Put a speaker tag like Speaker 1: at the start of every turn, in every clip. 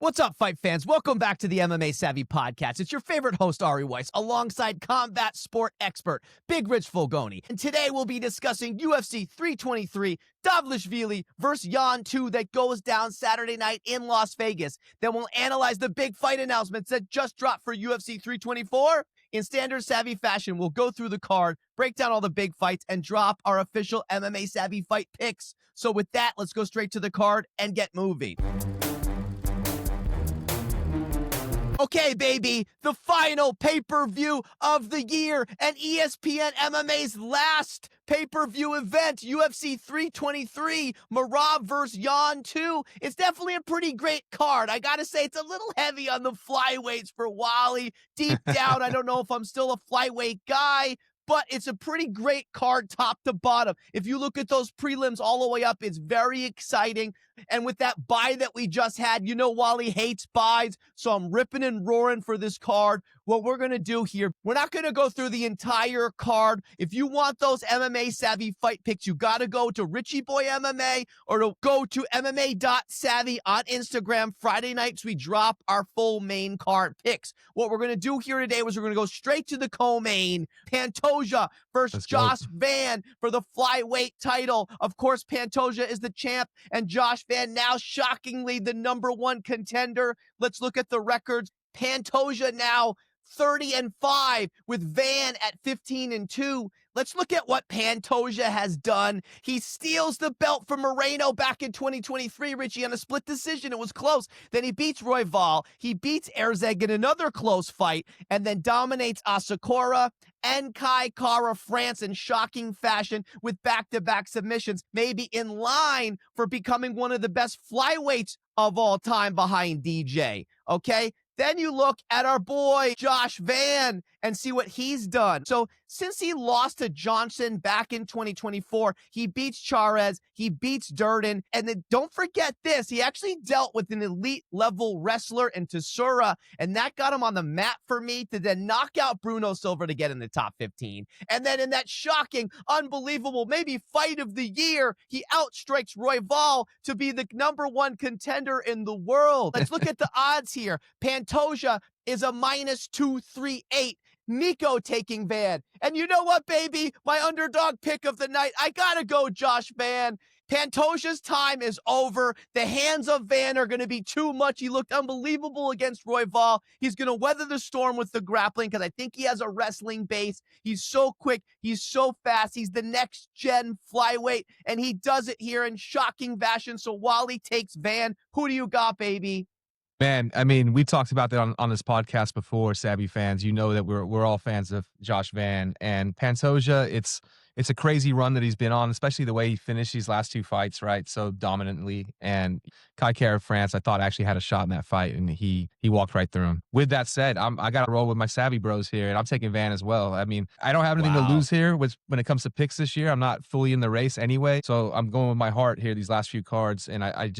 Speaker 1: What's up, fight fans? Welcome back to the MMA Savvy podcast. It's your favorite host, Ari Weiss, alongside combat sport expert, Big Rich Fulgoni. And today we'll be discussing UFC 323, Dvalishvili versus Jan 2 that goes down Saturday night in Las Vegas. Then we'll analyze the big fight announcements that just dropped for UFC 324. In standard Savvy fashion, we'll go through the card, break down all the big fights, and drop our official MMA Savvy fight picks. So with that, let's go straight to the card and get moving. Okay, baby, the final pay-per-view of the year and ESPN MMA's last pay-per-view event, UFC 323, Merab versus Jan 2. It's definitely a pretty great card. I gotta say, it's a little heavy on the flyweights for Wally. Deep down, I don't know if I'm still a flyweight guy, but it's a pretty great card top to bottom. If you look at those prelims all the way up, it's very exciting. And with that bye that we just had, you know Wally hates buys, so I'm ripping and roaring for this card. What we're going to do here, we're not going to go through the entire card. If you want those MMA Savvy fight picks, you got to go to Richie Boy MMA or to go to MMA.savvy on Instagram. Friday nights, we drop our full main card picks. What we're going to do here today was we're going to go straight to the co-main. Pantoja versus Josh Van for the flyweight title. Of course, Pantoja is the champ, and Josh Van now shockingly the #1 contender. Let's look at the records. Pantoja now 30-5 with Van at 15-2. Let's look at what Pantoja has done. He steals the belt from Moreno back in 2023, Richie, on a split decision. It was close. Then he beats Royval. He beats Erzeg in another close fight, and then dominates Asakura and Kai Kara France in shocking fashion with back-to-back submissions, maybe in line for becoming one of the best flyweights of all time behind DJ. Okay? Then you look at our boy, Josh Van, and see what he's done. So since he lost to Johnson back in 2024, he beats Charez, he beats Durden, and then don't forget this, he actually dealt with an elite level wrestler in Topuria, and that got him on the map for me to then knock out Bruno Silva to get in the top 15. And then in that shocking, unbelievable, maybe fight of the year, he outstrikes Royval to be the #1 contender in the world. Let's look at the odds here. Pantoja is a -238. Niko taking Van. And you know what, baby? My underdog pick of the night. I gotta go Josh Van. Pantoja's time is over. The hands of Van are going to be too much. He looked unbelievable against Royval. He's going to weather the storm with the grappling because I think he has a wrestling base. He's so quick. He's so fast. He's the next gen flyweight, and he does it here in shocking fashion. So Wally takes Van. Who do you got, baby?
Speaker 2: Man, I mean, we talked about that on this podcast before, Savvy fans. You know that we're all fans of Josh Van and Pantoja. It's a crazy run that he's been on, especially the way he finished these last two fights, right? So dominantly. And Kai Kara France, I thought actually had a shot in that fight, and he walked right through him. With that said, I got to roll with my Savvy bros here, and I'm taking Van as well. I mean, I don't have anything to lose here when it comes to picks this year. I'm not fully in the race anyway, so I'm going with my heart here these last few cards, and I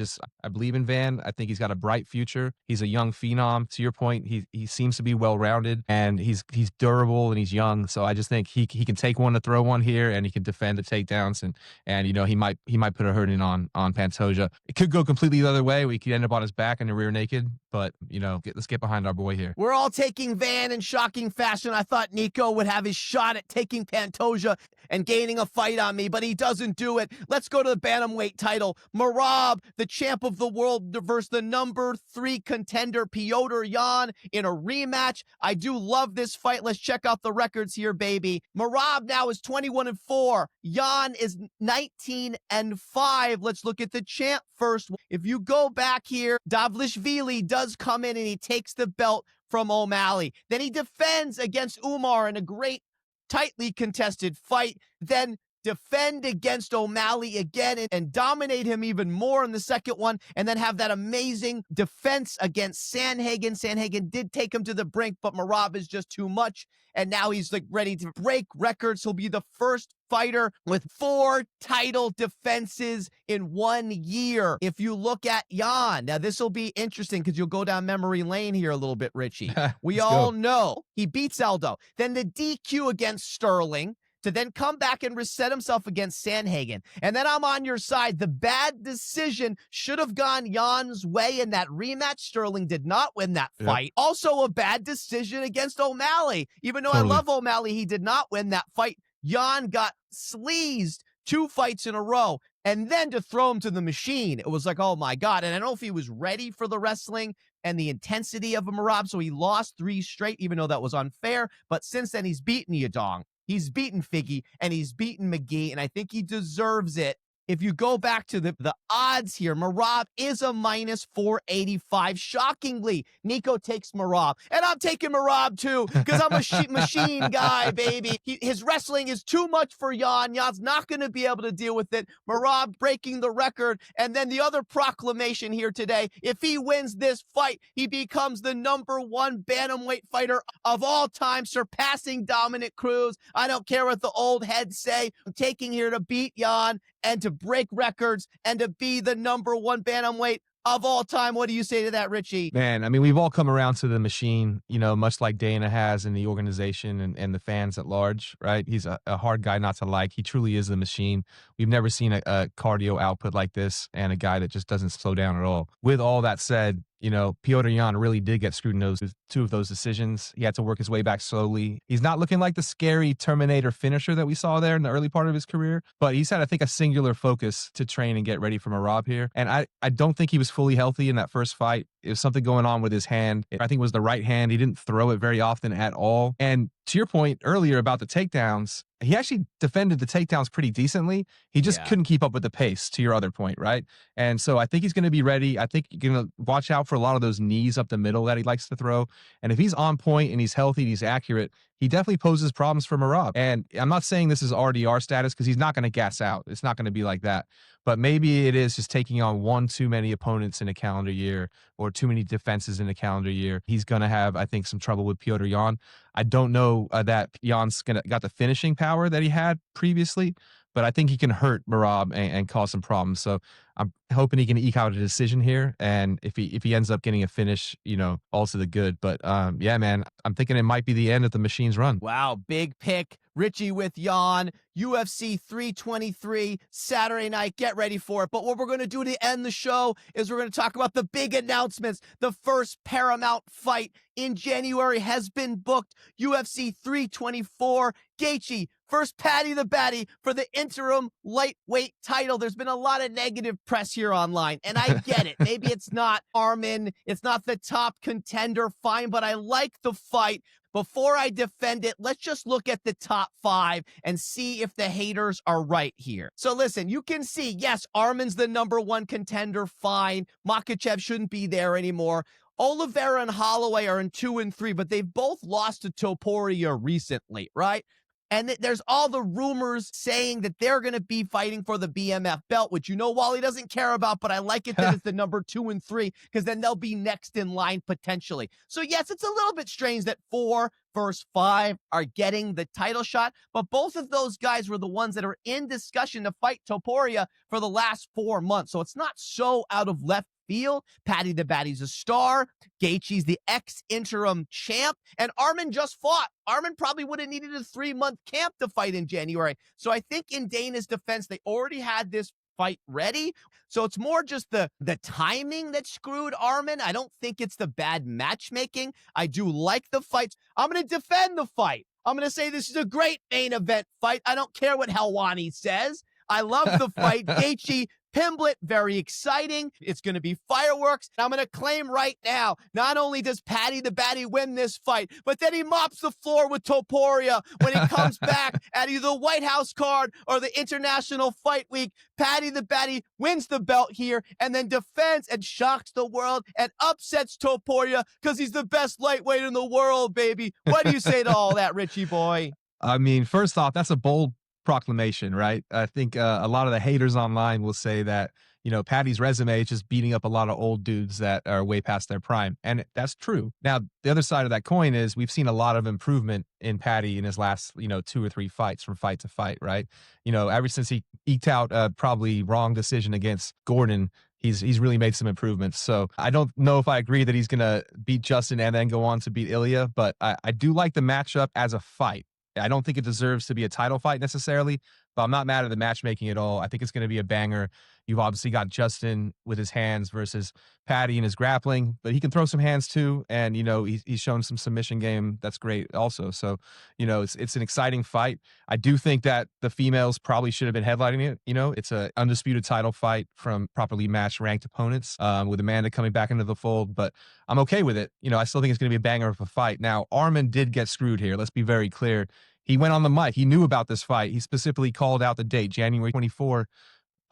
Speaker 2: believe in Van. I think he's got a bright future. He's a young phenom. To your point, he seems to be well-rounded, and he's durable, and he's young. So I just think he can take one to throw one here, and he can defend the takedowns, and you know he might put a hurting on Pantoja. It could go completely the other way. We could end up on his back and the rear naked, but you know, let's get behind our boy here.
Speaker 1: We're all taking Van in shocking fashion. I thought Niko would have his shot at taking Pantoja and gaining a fight on me, but he doesn't do it. Let's go to the bantamweight title. Merab, the champ of the world, versus the #3 contender Petr Yan in a rematch. I do love this fight. Let's check out the records here, baby. Merab now is 21-4. Yan is 19-5. Let's look at the champ first. If you go back here, Dvalishvili does come in and he takes the belt from O'Malley. Then he defends against Umar in a great, tightly contested fight. Then defend against O'Malley again and dominate him even more in the second one, and then have that amazing defense against Sandhagen. Sandhagen did take him to the brink, but Merab is just too much, and now he's like ready to break records. He'll be the first fighter with 4 title defenses in 1 year. If you look at Yan, now this will be interesting because you'll go down memory lane here a little bit, Richie. We all know he beats Aldo. Then the DQ against Sterling. to then come back and reset himself against Sandhagen. And then I'm on your side. The bad decision should have gone Jan's way in that rematch. Sterling did not win that fight. Also a bad decision against O'Malley. Even though I love O'Malley, he did not win that fight. Jan got sleazed 2 fights in a row. And then to throw him to the machine, it was like, oh my God. And I don't know if he was ready for the wrestling and the intensity of a Merab, so he lost 3 straight, even though that was unfair. But since then, he's beaten Yadong, he's beaten Figgy, and he's beaten McGee, and I think he deserves it. If you go back to the odds here, Merab is a minus 485. Shockingly, Niko takes Merab. And I'm taking Merab too, because I'm a machine guy, baby. His wrestling is too much for Jan. Jan's not going to be able to deal with it. Merab breaking the record. And then the other proclamation here today, if he wins this fight, he becomes the #1 bantamweight fighter of all time, surpassing Dominic Cruz. I don't care what the old heads say. I'm taking here to beat Jan and to break records and to be the #1 bantamweight of all time. What do you say to that, Richie?
Speaker 2: Man, I mean, we've all come around to the machine, you know, much like Dana has in the organization and the fans at large, right? He's a hard guy not to like. He truly is the machine. We've never seen a cardio output like this and a guy that just doesn't slow down at all. With all that said, you know, Petr Yan really did get scrutinized with 2 of those decisions. He had to work his way back slowly. He's not looking like the scary Terminator finisher that we saw there in the early part of his career, but he's had, I think, a singular focus to train and get ready for Merab here. And I don't think he was fully healthy in that first fight. It was something going on with his hand. I think it was the right hand. He didn't throw it very often at all. And to your point earlier about the takedowns, he actually defended the takedowns pretty decently. He just couldn't keep up with the pace, to your other point, right? And so I think he's going to be ready. I think you're going to watch out for a lot of those knees up the middle that he likes to throw. And if he's on point and he's healthy and he's accurate, he definitely poses problems for Merab. And I'm not saying this is RDR status because he's not going to gas out. It's not going to be like that. But maybe it is just taking on 1 too many opponents in a calendar year or too many defenses in a calendar year. He's going to have, I think, some trouble with Petr Yan. I don't know that Jan's got the finishing power that he had previously, but I think he can hurt Merab and cause some problems. So I'm hoping he can eke out a decision here. And if he ends up getting a finish, you know, all to the good. But yeah, man, I'm thinking it might be the end of the machine's run.
Speaker 1: Wow, big pick. Richie with Jan, UFC 323, Saturday night. Get ready for it. But what we're going to do to end the show is we're going to talk about the big announcements. The first Paramount fight in January has been booked. UFC 324, Gaethje first Paddy the Baddy for the interim lightweight title. There's been a lot of negative press here online, and I get it. Maybe it's not Armin, it's not the top contender, fine, but I like the fight. Before I defend it, let's just look at the top 5 and see if the haters are right here. So listen, you can see, yes, Armin's the #1 contender, fine. Makhachev shouldn't be there anymore. Oliveira and Holloway are in 2 and 3, but they've both lost to Topuria recently, right? And there's all the rumors saying that they're going to be fighting for the BMF belt, which you know Wally doesn't care about, but I like it that it's the number 2 and 3 because then they'll be next in line potentially. So yes, it's a little bit strange that 4 versus 5 are getting the title shot, but both of those guys were the ones that are in discussion to fight Topuria for the last 4 months. So it's not so out of left field. Paddy the Baddy's a star. Gaethje's the ex-interim champ. And Armin just fought. Armin probably would have needed a 3-month camp to fight in January. So I think in Dana's defense, they already had this fight ready. So it's more just the timing that screwed Armin. I don't think it's the bad matchmaking. I do like the fights. I'm going to defend the fight. I'm going to say this is a great main event fight. I don't care what Helwani says. I love the fight. Gaethje, Pimblett, very exciting. It's going to be fireworks. I'm going to claim right now, not only does Paddy the Baddy win this fight, but then he mops the floor with Topuria when he comes back at either the White House card or the International Fight Week. Paddy the Baddy wins the belt here and then defends and shocks the world and upsets Topuria because he's the best lightweight in the world, baby. What do you say to all that, Richie boy?
Speaker 2: I mean, first off, that's a bold proclamation, right? I think a lot of the haters online will say that, you know, Paddy's resume is just beating up a lot of old dudes that are way past their prime. And that's true. Now, the other side of that coin is we've seen a lot of improvement in Paddy in his last, 2 or 3 fights from fight to fight, right? You know, ever since he eked out a probably wrong decision against Gordon, he's really made some improvements. So I don't know if I agree that he's going to beat Justin and then go on to beat Ilia, but I do like the matchup as a fight. I don't think it deserves to be a title fight necessarily, but I'm not mad at the matchmaking at all. I think it's going to be a banger. You've obviously got Justin with his hands versus Paddy in his grappling, but he can throw some hands too. And, you know, he's shown some submission game. That's great also. So, you know, it's an exciting fight. I do think that the females probably should have been headlining it. You know, it's a undisputed title fight from properly matched ranked opponents, with Amanda coming back into the fold, but I'm okay with it. You know, I still think it's going to be a banger of a fight. Now, Arman did get screwed here. Let's be very clear. He went on the mic. He knew about this fight. He specifically called out the date, January 24.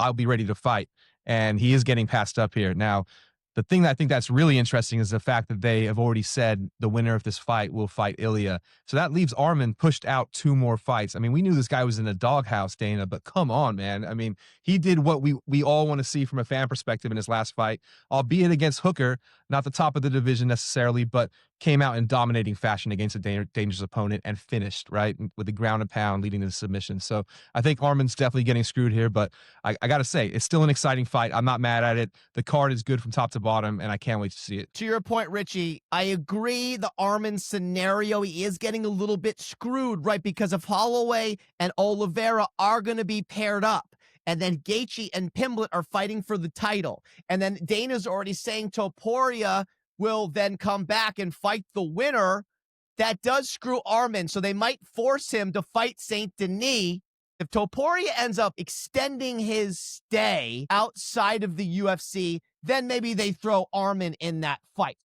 Speaker 2: I'll be ready to fight. And he is getting passed up here. Now, the thing that I think that's really interesting is the fact that they have already said the winner of this fight will fight Ilia. So that leaves Arman pushed out 2 more fights. I mean, we knew this guy was in a doghouse, Dana, but come on, man. I mean, he did what we all want to see from a fan perspective in his last fight, albeit against Hooker, not the top of the division necessarily, but came out in dominating fashion against a dangerous opponent and finished, right, with the ground and pound leading to the submission. So I think Arman's definitely getting screwed here, but I got to say, it's still an exciting fight. I'm not mad at it. The card is good from top to bottom, and I can't wait to see it.
Speaker 1: To your point, Richie, I agree the Arman scenario, he is getting a little bit screwed, right, because if Holloway and Oliveira are going to be paired up, and then Gaethje and Pimblett are fighting for the title, and then Dana's already saying Topuria will then come back and fight the winner, that does screw Arman. So they might force him to fight St. Denis. If Topuria ends up extending his stay outside of the UFC, then maybe they throw Arman in that fight.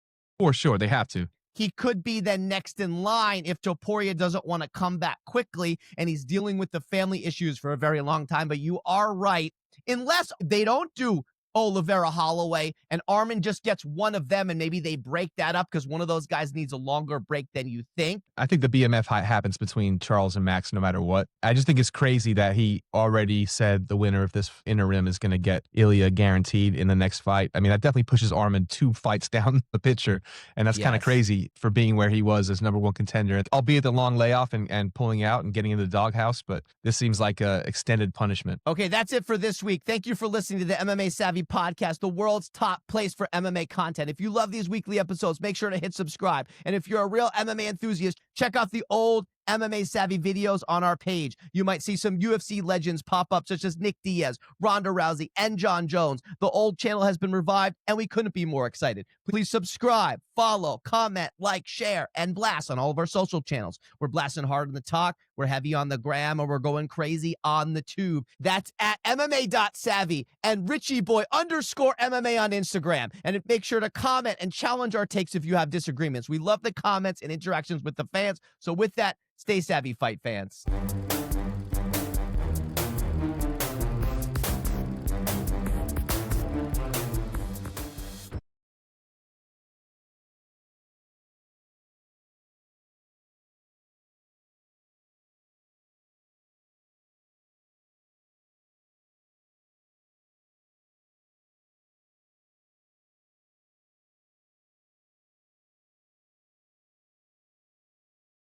Speaker 2: For sure, they have to.
Speaker 1: He could be then next in line if Topuria doesn't want to come back quickly and he's dealing with the family issues for a very long time. But you are right. Unless they don't do Oliveira Holloway and Arman just gets one of them and maybe they break that up because one of those guys needs a longer break than you think.
Speaker 2: I think the BMF happens between Charles and Max no matter what. I just think it's crazy that he already said the winner of this interim is going to get Ilia guaranteed in the next fight. I mean, that definitely pushes Arman 2 fights down the picture, and that's kind of crazy for being where he was as #1 contender, albeit the long layoff and pulling out and getting into the doghouse, but this seems like a extended punishment.
Speaker 1: Okay, that's it for this week. Thank you for listening to the MMA Savvy podcast, the world's top place for MMA content. If you love these weekly episodes, make sure to hit subscribe. And if you're a real MMA enthusiast, check out the old MMA Savvy videos on our page. You might see some UFC legends pop up, such as Nick Diaz, Ronda Rousey, and John Jones. The old channel has been revived, and we couldn't be more excited. Please subscribe, follow, comment, like, share, and blast on all of our social channels. We're blasting hard on the talk, we're heavy on the gram, and we're going crazy on the tube. That's at MMA.savvy and RichieBoy_MMA on Instagram. And make sure to comment and challenge our takes if you have disagreements. We love the comments and interactions with the fans. So with that, stay savvy, fight fans.